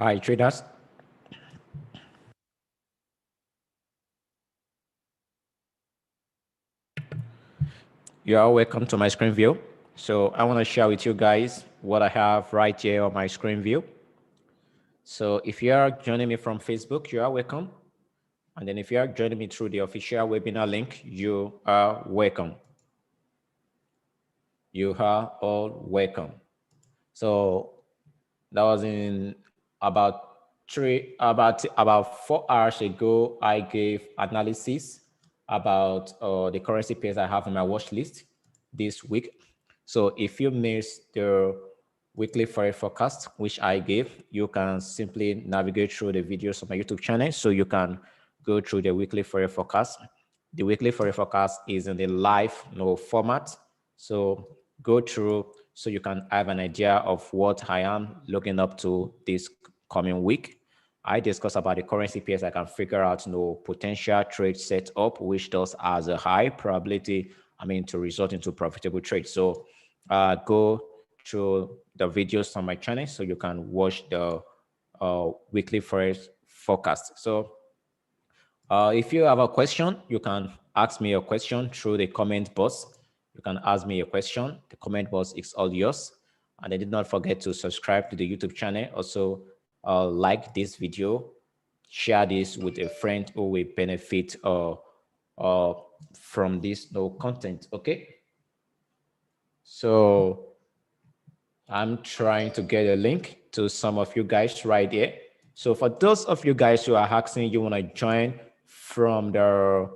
Hi, traders. You are welcome to my screen view. So I want to share with you guys what I have right here on my screen view. So if you are joining me from Facebook, you are welcome. And then if you are joining me through the official webinar link, you are welcome. You are all welcome. So that was in about 4 hours ago. I gave analysis about the currency pairs I have on my watch list this week. So if you missed the weekly forex forecast, which I gave, you can simply navigate through the videos of my YouTube channel so you can go through the weekly forex forecast. The weekly forex forecast is in the live format. So go through so you can have an idea of what I am looking up to this coming week. I discuss about the currency pairs I can figure out potential trade setup, which does has a high probability, to result into profitable trade. So go through the videos on my channel so you can watch the weekly forex forecast. So if you have a question, you can ask me a question through the comment box. You can ask me a question. The comment box is all yours. And I did not forget to subscribe to the YouTube channel. Also, like this video, share this with a friend who will benefit from this content. Okay. So I'm trying to get a link to some of you guys right here. So for those of you guys who are asking, you want to join from the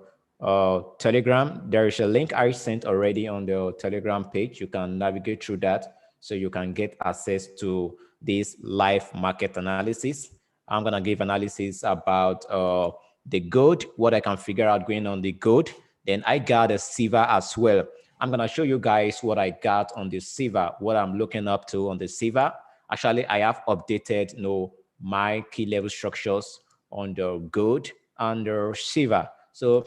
Telegram, there is a link I sent already on the Telegram page. You can navigate through that so you can get access to this live market analysis. I'm going to give analysis about the gold, what I can figure out going on the gold. Then I got a silver as well. I'm going to show you guys what I got on the silver, what I'm looking up to on the silver. Actually, I have updated my key level structures on the gold and the silver. So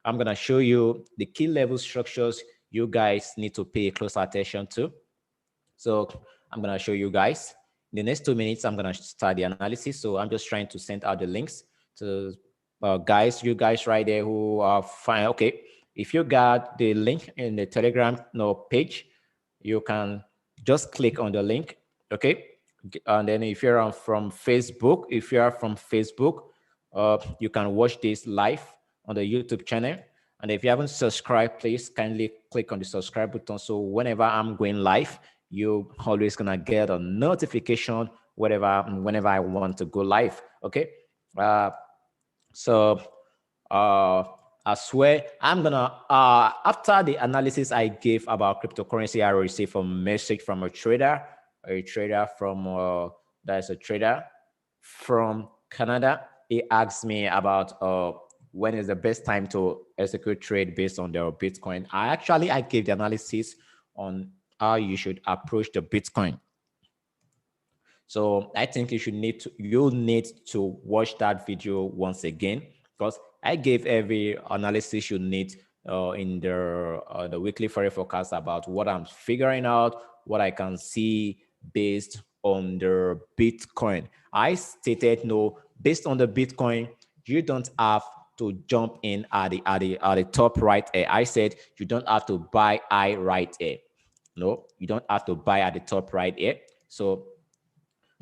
I'm going to show you the key level structures you guys need to pay close attention to. So I'm going to show you guys. In the next 2 minutes, I'm going to start the analysis. So I'm just trying to send out the links to you guys right there who are fine. Okay, if you got the link in the Telegram page, you can just click on the link. Okay, and then if you're from Facebook, you can watch this live on the YouTube channel. And if you haven't subscribed, please kindly click on the subscribe button. So whenever I'm going live, you always gonna get a notification whenever I want to go live. Okay. So I swear I'm gonna after the analysis I gave about cryptocurrency, I received a message from a trader from that's a trader from Canada. He asked me about when is the best time to execute trade based on their Bitcoin. I gave the analysis on how you should approach the Bitcoin. So I think you'll need to watch that video once again, because I gave every analysis you need in the weekly forex forecast about what I'm figuring out, what I can see based on the Bitcoin. I stated based on the Bitcoin, you don't have to jump in at the top right here. I said you don't have to buy right here. No, you don't have to buy at the top right here. So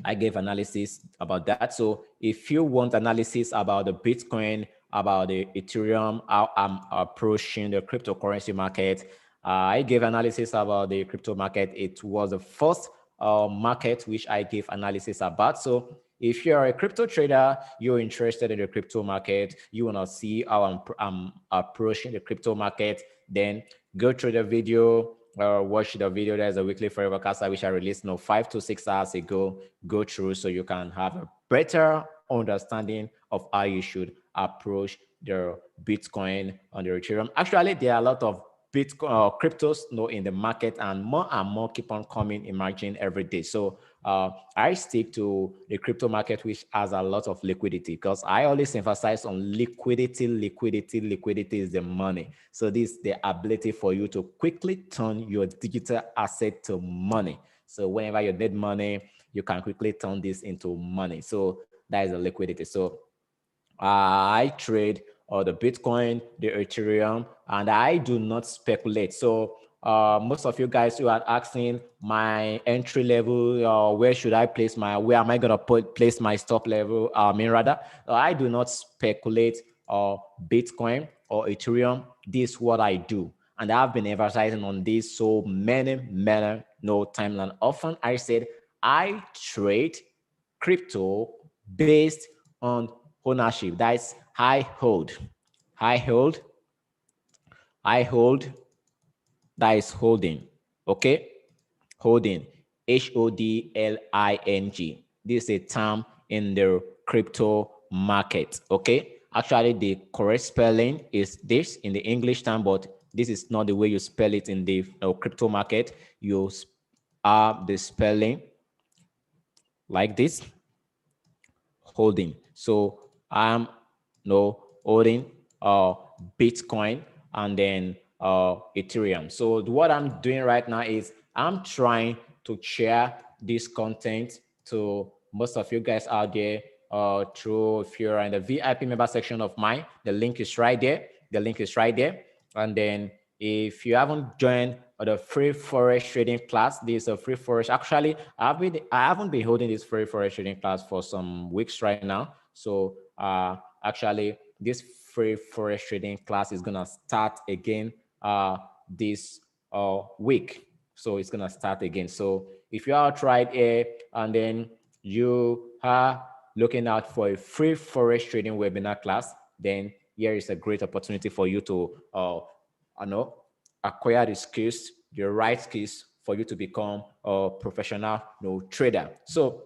I gave analysis about that. So if you want analysis about the Bitcoin, about the Ethereum, how I'm approaching the cryptocurrency market, I gave analysis about the crypto market. It was the first market which I gave analysis about. So if you're a crypto trader, you're interested in the crypto market, you want to see how I'm approaching the crypto market, then go through the video, watch the video. There's a weekly forecast which I released 5 to 6 hours ago. Go through so you can have a better understanding of how you should approach the Bitcoin on the Ethereum. Actually, there are a lot of Bitcoin cryptos in the market, and more keep on coming, emerging every day. So I stick to the crypto market, which has a lot of liquidity, because I always emphasize on liquidity. Liquidity is the money. So this is the ability for you to quickly turn your digital asset to money. So whenever you need money, you can quickly turn this into money. So that is the liquidity. So I trade the Bitcoin, the Ethereum, and I do not speculate. So most of you guys who are asking my entry level, where should I place where am I gonna place my stop level? I do not speculate Bitcoin or Ethereum. This is what I do, and I've been emphasizing on this so many timeline. Often I said I trade crypto based on ownership. That's I hold. I hold. I hold. That is holding. Okay? Holding. HODLING. This is a term in the crypto market. Okay? Actually, the correct spelling is this in the English term, but this is not the way you spell it in the crypto market. You are the spelling like this, holding. So I'm holding Bitcoin and then Ethereum. So what I'm doing right now is I'm trying to share this content to most of you guys out there through, if you're in the VIP member section of mine, the link is right there. The link is right there. And then if you haven't joined the free forex trading class, this is a free forex. Actually, I haven't been holding this free forex trading class for some weeks right now. So actually, this free forex trading class is gonna start again this week. So it's gonna start again. So if you are tried here and then you are looking out for a free forex trading webinar class, then here is a great opportunity for you to acquire the skills, the right skills for you to become a professional trader. So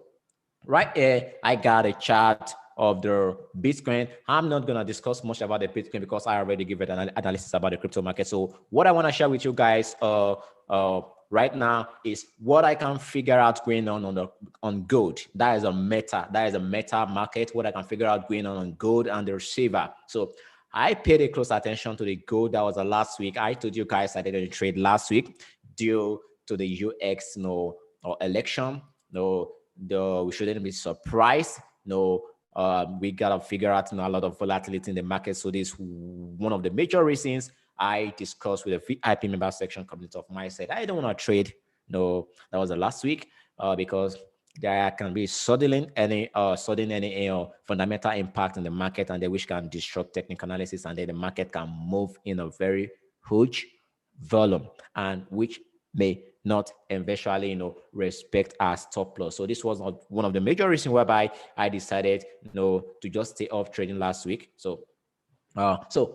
right here, I got a chart of the Bitcoin. I'm not going to discuss much about the Bitcoin because I already give it an analysis about the crypto market. So what I want to share with you guys right now is what I can figure out going on gold. That is a meta market. What I can figure out going on gold and the silver. So I paid a close attention to the gold. That was the last week. I told you guys I did a trade last week due to the UX election. We shouldn't be surprised. We gotta figure out a lot of volatility in the market. So this is one of the major reasons I discussed with the VIP member section community of mine. Said I don't want to trade. No, that was the last week because there can be sudden any fundamental impact in the market, and which can disrupt technical analysis, and then the market can move in a very huge volume, and which may not eventually respect our stop loss. So this was not one of the major reasons whereby I decided to just stay off trading last week. So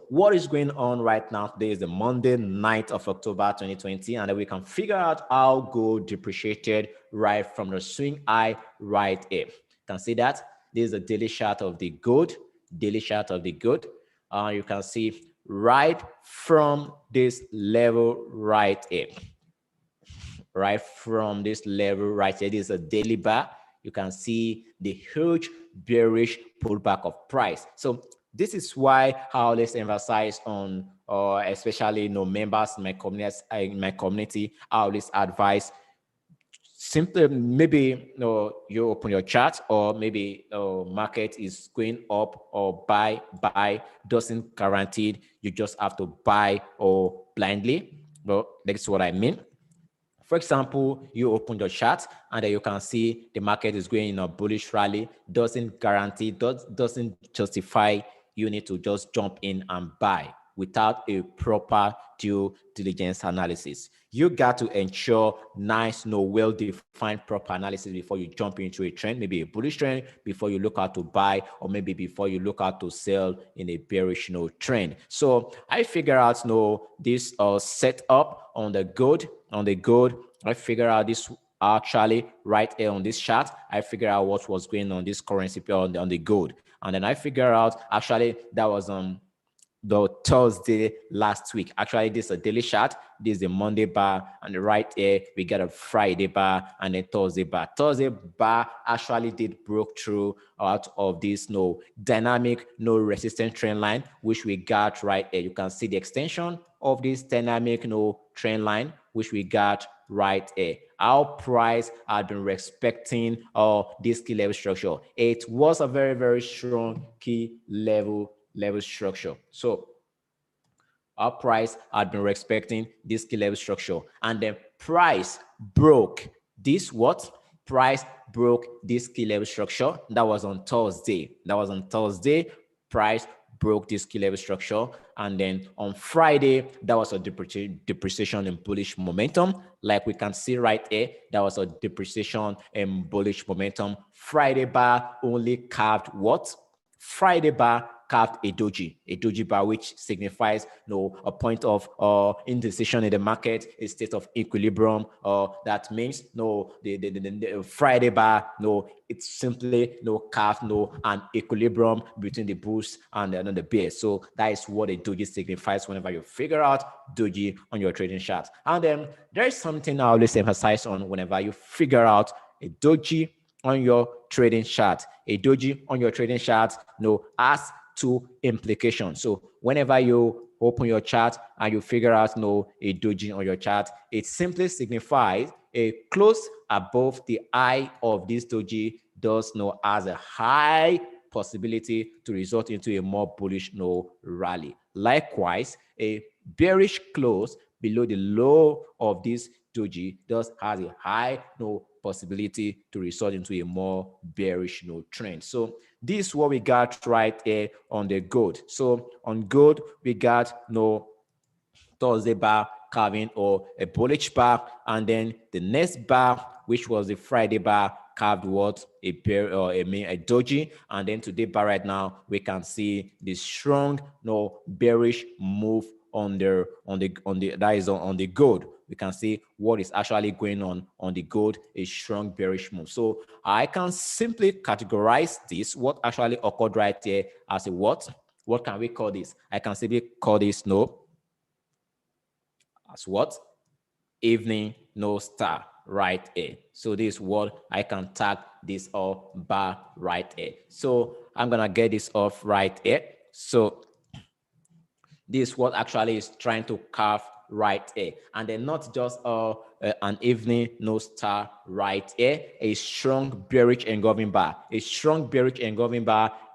what is going on right now? Today is the Monday, 9th of October 2020, and then we can figure out how gold depreciated right from the swing high right here. You can see that this is a daily chart of the gold. You can see right from this level right here. Right from this level right here, this is a daily bar. You can see the huge bearish pullback of price. So this is why I always emphasize on, especially members in my community, I always advise simply maybe you open your chart, or maybe market is going up or buy doesn't guarantee you just have to buy or blindly. But that's what I mean. For example, you open your chart and then you can see the market is going in a bullish rally. Doesn't guarantee, doesn't justify you need to just jump in and buy without a proper due diligence analysis. You got to ensure nice, well-defined proper analysis before you jump into a trend, maybe a bullish trend, before you look out to buy, or maybe before you look out to sell in a bearish trend. So I figure out this setup on the gold. I figure out this actually right here on this chart. I figure out what was going on this currency on the gold, and then I figure out actually that was the Thursday last week. Actually, this is a daily chart. This is the Monday bar, and right here we got a Friday bar and a Thursday bar. Thursday bar actually did broke through out of this dynamic resistance trend line, which we got right here. You can see the extension of this dynamic trend line which we got right here. Our price had been respecting this key level structure. It was a very, very strong key level structure. So our price had been respecting this key level structure, and then price broke this what? Price broke this key level structure. That was on Thursday. Price broke this key level structure, and then on Friday, that was a depreciation in bullish momentum. Like we can see right here, that was a depreciation in bullish momentum. Friday bar only carved what? Friday bar carved a doji bar, which signifies a point of indecision in the market, a state of equilibrium. That means the Friday bar, it's simply carved an equilibrium between the bulls and the bears. So that is what a doji signifies whenever you figure out doji on your trading chart. And then there is something I always emphasize on whenever you figure out a doji on your trading chart. A doji on your trading chart has two implications. So whenever you open your chart and you figure out a doji on your chart, it simply signifies a close above the high of this doji does has a high possibility to result into a more bullish rally. Likewise, a bearish close below the low of this doji thus has a high possibility to result into a more bearish trend. So this is what we got right here on the gold. So on gold, we got Thursday bar carving or a bullish bar, and then the next bar, which was the Friday bar, carved what? A bear or a doji, and then today bar right now we can see the strong bearish move on the gold. We can see what is actually going on the gold, a strong bearish move. So I can simply categorize this, what actually occurred right here, as a what? What can we call this? I can simply call this as what? Evening star right here. So this is what I can tag this bar right here. So I'm gonna get this off right here. So this is what actually is trying to carve right here, and then not just an evening star right here, a strong bearish engulfing bar,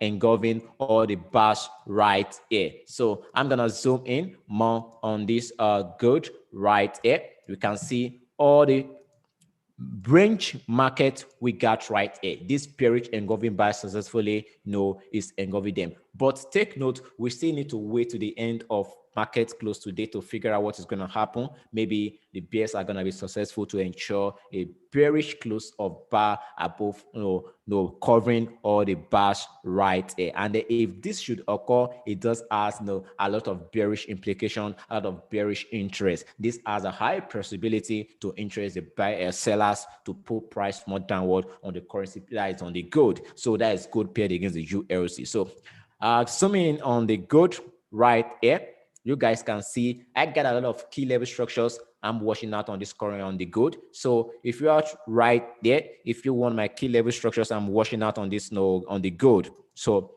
engulfing all the bars right here. So I'm gonna zoom in more on this good right here. You can see all the range market we got right here. This bearish engulfing bar successfully is engulfing them. But take note, we still need to wait to the end of market close today to figure out what is going to happen. Maybe the bears are going to be successful to ensure a bearish close of bar above covering all the bars right here. And if this should occur, it does has a lot of bearish implication, a lot of bearish interest. This has a high possibility to interest the buyer sellers to pull price more downward on the currency that is on the gold. So that is gold paired against the ULC. So zooming in on the gold right here, you guys can see I got a lot of key level structures I'm washing out on this current on the gold. So if you are right there, if you want my key level structures, I'm washing out on this on the gold. So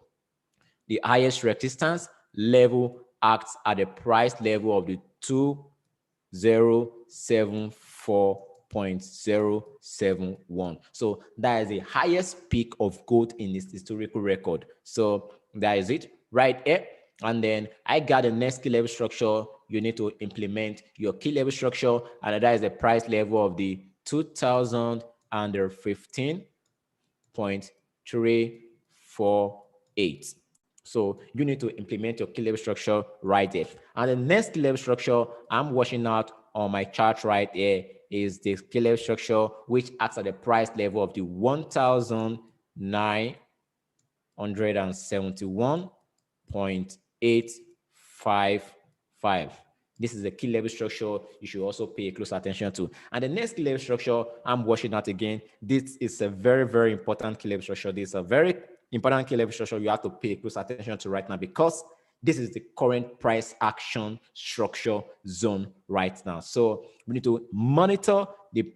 the highest resistance level acts at the price level of the 2074.071. So that is the highest peak of gold in this historical record. So that is it right here. And then I got the next key level structure. You need to implement your key level structure, and that is the price level of the 2015.348. So you need to implement your key level structure right there. And the next key level structure I'm washing out on my chart right here is the key level structure, which acts at the price level of the 1,971.855. This is a key level structure you should also pay close attention to. And the next key level structure I'm washing out again. This is a very, very important key level structure. This is a very important key level structure you have to pay close attention to right now, because this is the current price action structure zone right now. So we need to monitor the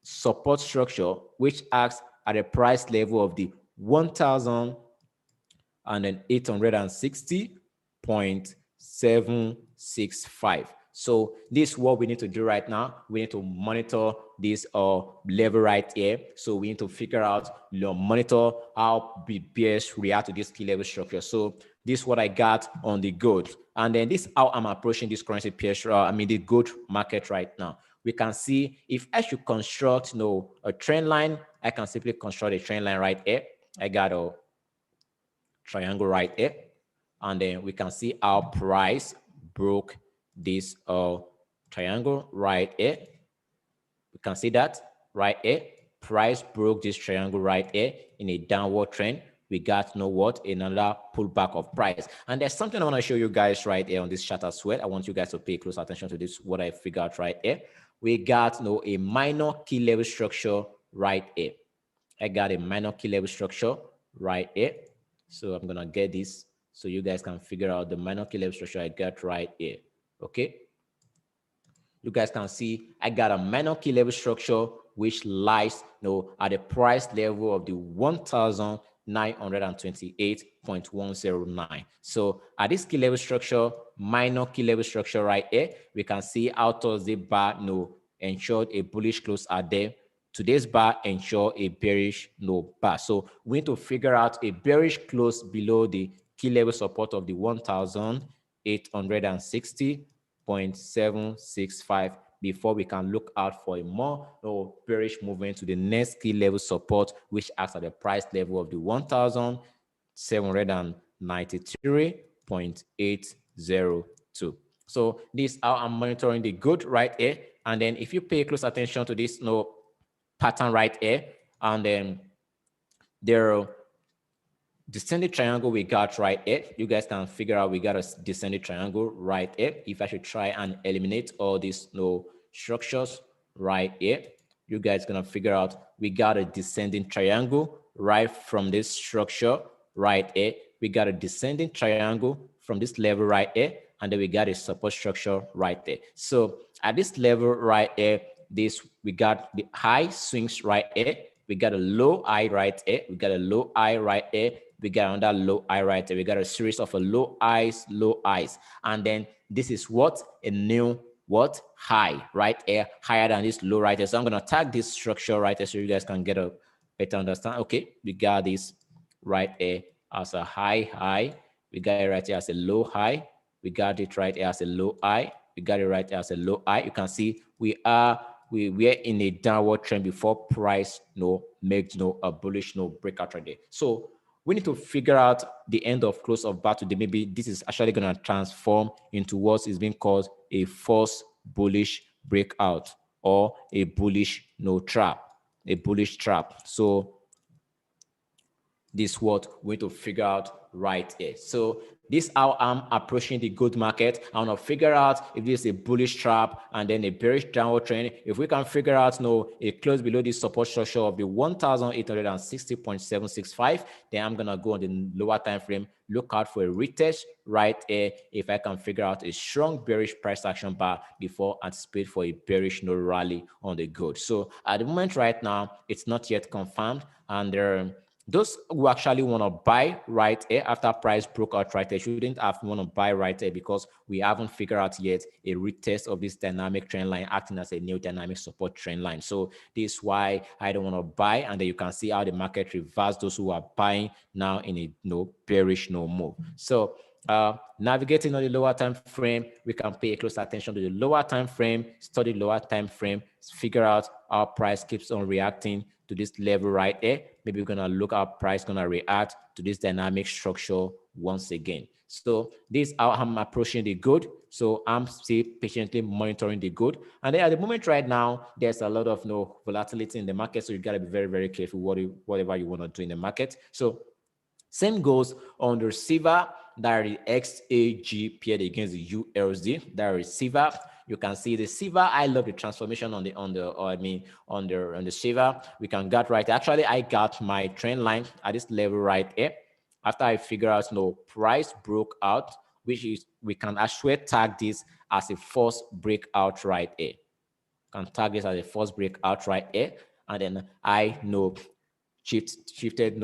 support structure, which acts at a price level of the 1,860.765. So this is what we need to do right now. We need to monitor this level right here. So we need to figure out, monitor how bears react to this key level structure. So this is what I got on the gold. And then this is how I'm approaching this currency pair, the gold market right now. We can see if I should construct, a trend line, I can simply construct a trend line right here. I got a triangle right here. And then we can see our price broke this triangle right here. We can see that right here. Price broke this triangle right here in a downward trend. We got another pullback of price. And there's something I want to show you guys right here on this chart as well. I want you guys to pay close attention to this, what I figured out right here. We got a minor key level structure right here. I got a minor key level structure right here. So I'm gonna get this so you guys can figure out the minor key level structure I got right here. Okay. You guys can see I got a minor key level structure which lies at the price level of the 1,928.109. So at this key level structure, minor key level structure right here, we can see out of the bar ensured a bullish close at there. Today's bar ensure a bearish bar. So we need to figure out a bearish close below the key level support of the 1,860.765 before we can look out for a more bearish movement to the next key level support, which acts at the price level of the 1,793.802. So this is how I'm monitoring the good right here. And then if you pay close attention to this pattern right here, and then there descending triangle we got right here, you guys can figure out we got a descending triangle right here. If I should try and eliminate all these structures right here, you guys gonna figure out we got a descending triangle right from this structure right here. We got a descending triangle from this level right here, and then we got a support structure right there. So at this level right here, we got the high swings right here. We got a low high right here. We got a low high right here. We got another low high right here. We got a series of low highs, and then this is a new high right here, higher than this low right here. So I'm gonna tag this structure right here so you guys can get a better understand. Okay, we got this right here as a high. We got it right here as a low high. We got it right here as a low high. We got it right here as a low high. You can see we are in a downward trend before price makes a bullish breakout right there. So we need to figure out the end of close of bar today. Maybe this is actually going to transform into what is being called a false bullish breakout or a bullish trap, a bullish trap. So this is what we need to figure out right here. So this is how I'm approaching the gold market. I want to figure out if this is a bullish trap and then a bearish downward trend. If we can figure out a close below this support structure of the 1,860.765, then I'm gonna go on the lower time frame, look out for a retest right here. If I can figure out a strong bearish price action bar before anticipate for a bearish rally on the gold. So at the moment right now, it's not yet confirmed, and those who actually want to buy right here after price broke out right here shouldn't have want to buy right here because we haven't figured out yet a retest of this dynamic trend line acting as a new dynamic support trend line. So this is why I don't want to buy, and then you can see how the market reversed those who are buying now in a bearish move. So navigating on the lower time frame, we can pay close attention to the lower time frame, study lower time frame, figure out how price keeps on reacting to this level right here. Maybe we're gonna look at price gonna react to this dynamic structure once again. So this is how I'm approaching the good. So I'm still patiently monitoring the good. And then at the moment right now, there's a lot of volatility in the market. So you gotta be very, very careful whatever you want to do in the market. So same goes on the receiver, that is XAG paired against the ULSD, that receiver. You can see the silver. I love the transformation on the silver. We can get right. Actually, I got my trend line at this level right here. After I figure out price broke out, which is we can actually tag this as a false breakout right here. Can tag this as a false breakout right here, and then I shifted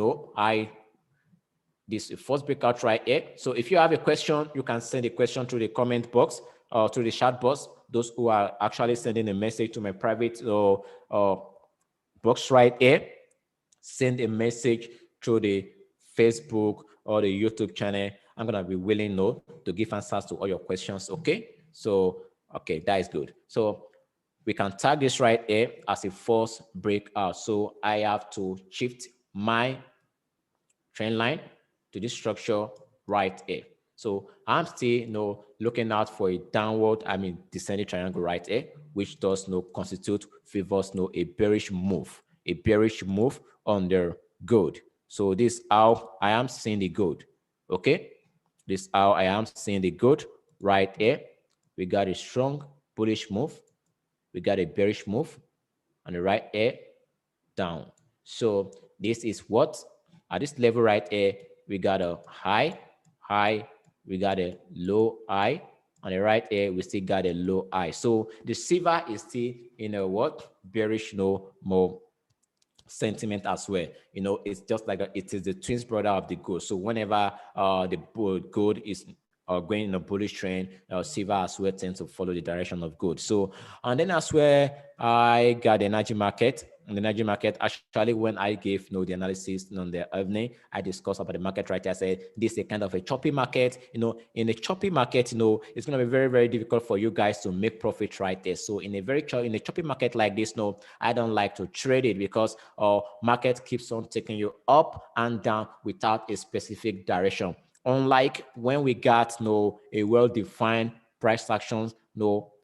this first breakout right here. So if you have a question, you can send a question through the comment box. through the chat box. Those who are actually sending a message to my private box right here, send a message through the Facebook or the YouTube channel. I'm gonna be willing no to give answers to all your questions. Okay, so okay, that is good. So we can tag this right here as a false breakout. So I have to shift my trend line to this structure right here. So I'm still looking out for a downward, descending triangle right here, which does constitute favors a bearish move on the gold. So this is how I am seeing the gold. Okay, this is how I am seeing the gold right here. We got a strong bullish move, we got a bearish move on the right here down. So this is what at this level right here, we got a high, we got a low high. On the right here, we still got a low high. So the silver is still in a what? Bearish, more sentiment as well. It's just like it is the twins brother of the gold. So whenever the gold is going in a bullish trend, silver as well tends to follow the direction of gold. So, and then as well, I got the energy market. In the energy market, actually, when I gave the analysis on the evening, I discussed about the market right there. I said this is a kind of a choppy market. In a choppy market, it's going to be very, very difficult for you guys to make profit right there. So in a choppy market like this, I don't like to trade it because market keeps on taking you up and down without a specific direction. Unlike when we got a well-defined price actions,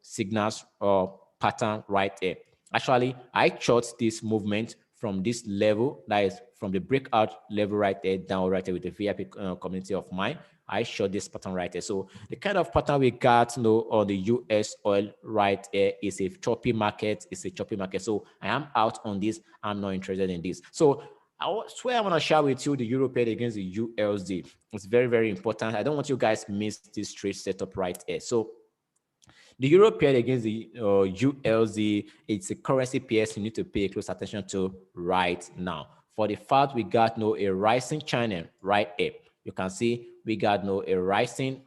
signals or pattern right there. Actually, I chart this movement from this level, that is from the breakout level right there down right there with the VIP community of mine. I showed this pattern right there. So the kind of pattern we got on the US oil right there is a choppy market. It's a choppy market. So I am out on this. I'm not interested in this. So I swear I want to share with you the European against the USD. It's very, very important. I don't want you guys miss this trade setup right here. So the euro pair against the ULZ, it's a currency pairs you need to pay close attention to right now. For the fact we got a rising channel right here. You can see we got a rising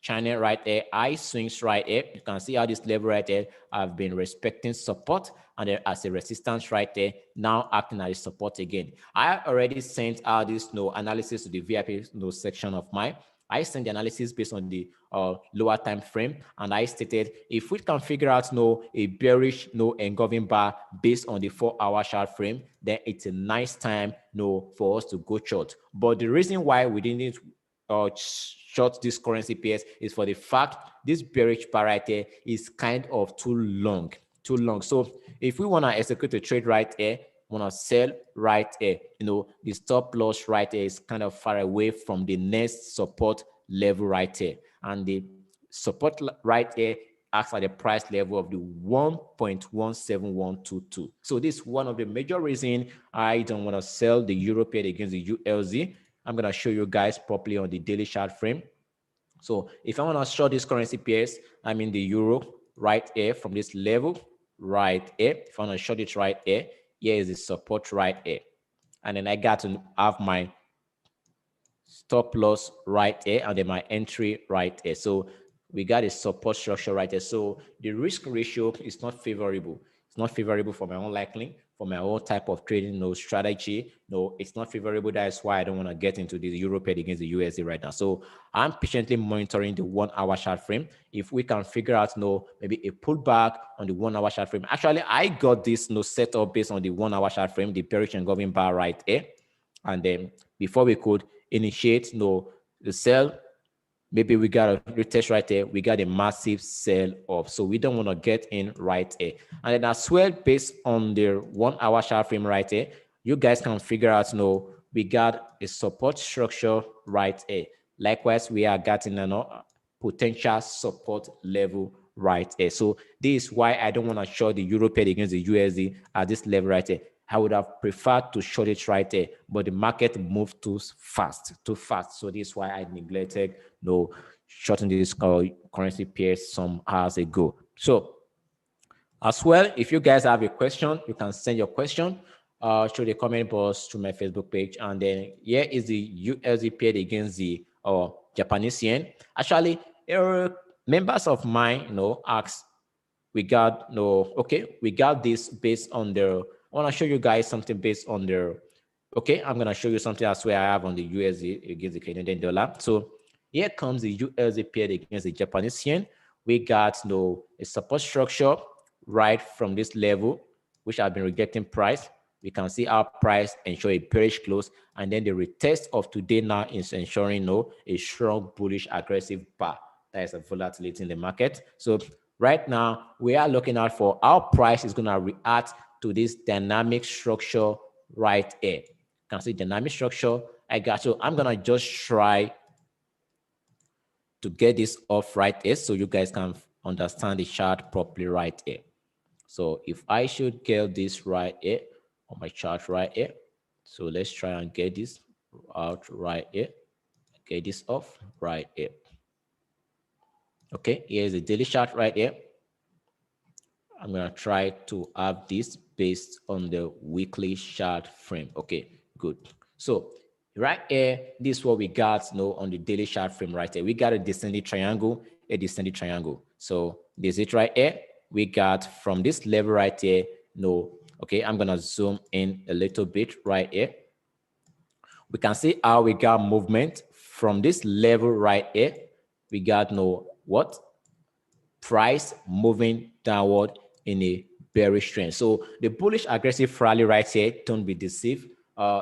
channel right there, high swings right here. You can see how this level right there have been respecting support and then as a resistance right there, now acting as support again. I already sent out this analysis to the VIP section of mine. I sent the analysis based on the lower time frame, and I stated if we can figure out a bearish engulfing bar based on the 4-hour chart frame, then it's a nice time for us to go short. But the reason why we didn't short this currency pairs is for the fact this bearish bar right here is kind of too long. So if we want to execute a trade right here, want to sell right here, the stop loss right here is kind of far away from the next support level right here, and the support right here acts at the price level of the 1.17122. So this is one of the major reasons I don't want to sell the European against the ULZ. I'm going to show you guys properly on the daily chart frame. So if I want to short this currency pairs, I'm in the euro right here from this level right here. If I want to short it right here, here is the support right here. And then I got to have my stop loss right here and then my entry right here. So we got a support structure right there. So the risk ratio is not favorable. It's not favorable for my own liking, for my own type of trading strategy. No, it's not favorable. That's why I don't want to get into the euro pair against the USD right now. So I'm patiently monitoring the 1-hour chart frame. If we can figure out maybe a pullback on the 1-hour chart frame. Actually, I got this set up based on the 1-hour chart frame, the bearish engulfing bar right here. And then before we could initiate the sell, maybe we got a retest right there, we got a massive sell off, so we don't want to get in right here. And then as well, based on the 1-hour chart frame right here, you guys can figure out we got a support structure right here. Likewise, we are getting a potential support level right here. So this is why I don't want to short the euro pair against the USD at this level right here. I would have preferred to short it right there, but the market moved too fast. So this is why I neglected shorting this currency pairs some hours ago. So as well, if you guys have a question, you can send your question through the comment box to my Facebook page. And then here is the USD paired against the Japanese yen. Actually, members of mine, ask, we got no, okay, we got this based on the, I want to show you guys something based on the, okay, I'm going to show you something as well I have on the USD against the Canadian dollar. So here comes the USD paired against the Japanese yen. We got a support structure right from this level, which have been rejecting price. We can see our price ensure a bearish close, and then the retest of today now is ensuring a strong bullish aggressive bar. That is a volatility in the market. So right now we are looking out for how price is going to react to this dynamic structure right here. You can see dynamic structure. I got you. I'm going to just try to get this off right here so you guys can understand the chart properly right here. So if I should get this right here on my chart right here, so let's try and get this out right here, get this off right here. Okay, here's the daily chart right here. I'm gonna try to have this based on the weekly chart frame. Okay, good. So right here, this is what we got on the daily chart frame right here. We got a descending triangle, a descending triangle. So this is it right here. We got from this level right here, okay, I'm gonna zoom in a little bit right here. We can see how we got movement from this level right here. We got what? Price moving downward in a bearish trend. So the bullish aggressive rally right here, don't be deceived.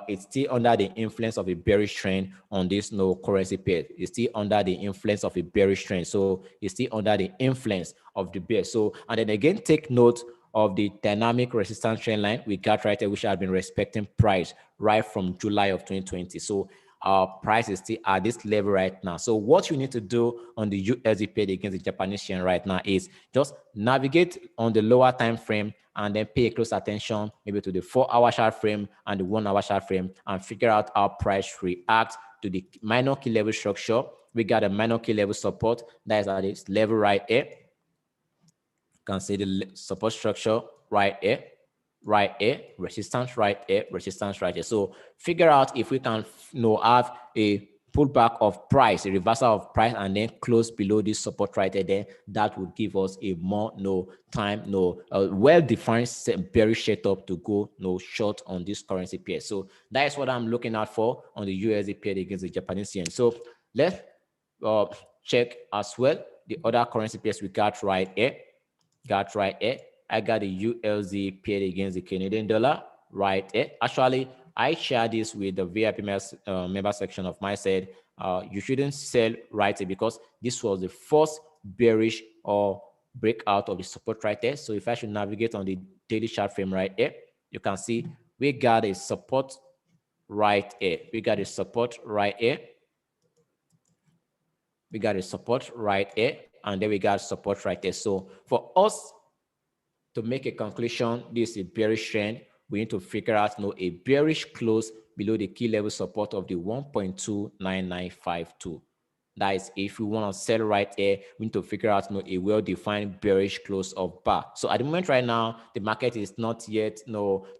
It's still under the influence of a bearish trend on this currency pair. It's still under the influence of a bearish trend. So it's still under the influence of the bear. So, and then again, take note of the dynamic resistance trend line we got right here, which has been respecting price right from July of 2020. So our price is still at this level right now. So what you need to do on the USD paid against the Japanese yen right now is just navigate on the lower time frame and then pay close attention maybe to the 4-hour chart frame and the 1-hour chart frame and figure out how price reacts to the minor key level structure. We got a minor key level support that is at this level right here. You can see the support structure right here, resistance right here, resistance right here. So figure out if we can have a pullback of price, a reversal of price, and then close below this support right here. Then that would give us a more well-defined bearish setup to go short on this currency pair. So that is what I'm looking out for on the USD pair against the Japanese yen. So let's check as well the other currency pairs we got right here. I got the USD paired against the Canadian dollar right here. Actually, I share this with the VIP member section of my side. You shouldn't sell right here because this was the first bearish or breakout of the support right there. So if I should navigate on the daily chart frame right here, you can see we got a support right here. We got a support right here. We got a support right here, and then we got support right there. So for us to make a conclusion, this is a bearish trend. We need to figure out a bearish close below the key level support of the 1.29952. That is, if we want to sell right here, we need to figure out a well-defined bearish close of bar. So at the moment right now, the market is not yet,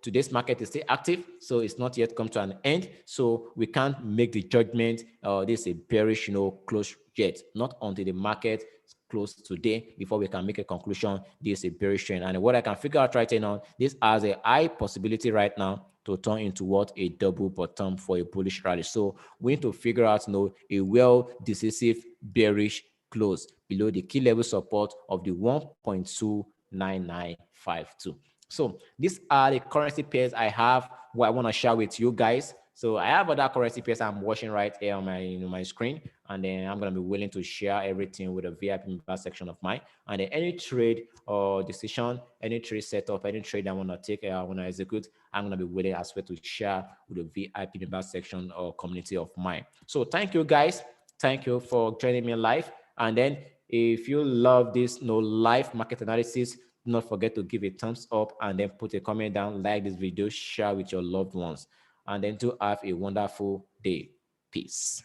today's market is still active, so it's not yet come to an end. So we can't make the judgment, this is a bearish, close yet, not until the market close today before we can make a conclusion this is a bearish trend. And what I can figure out right now, this has a high possibility right now to turn into what? A double bottom for a bullish rally. So we need to figure out a well decisive bearish close below the key level support of the 1.29952. So these are the currency pairs I have what I want to share with you guys. So I have other currency pairs I'm watching right here on my screen, and then I'm gonna be willing to share everything with a VIP member section of mine. And then any trade or decision, any trade setup, any trade I wanna take, I wanna execute, I'm gonna be willing as well to share with the VIP member section or community of mine. So thank you guys. Thank you for joining me live. And then if you love this live market analysis, do not forget to give a thumbs up and then put a comment down, like this video, share with your loved ones, and then to have a wonderful day. Peace.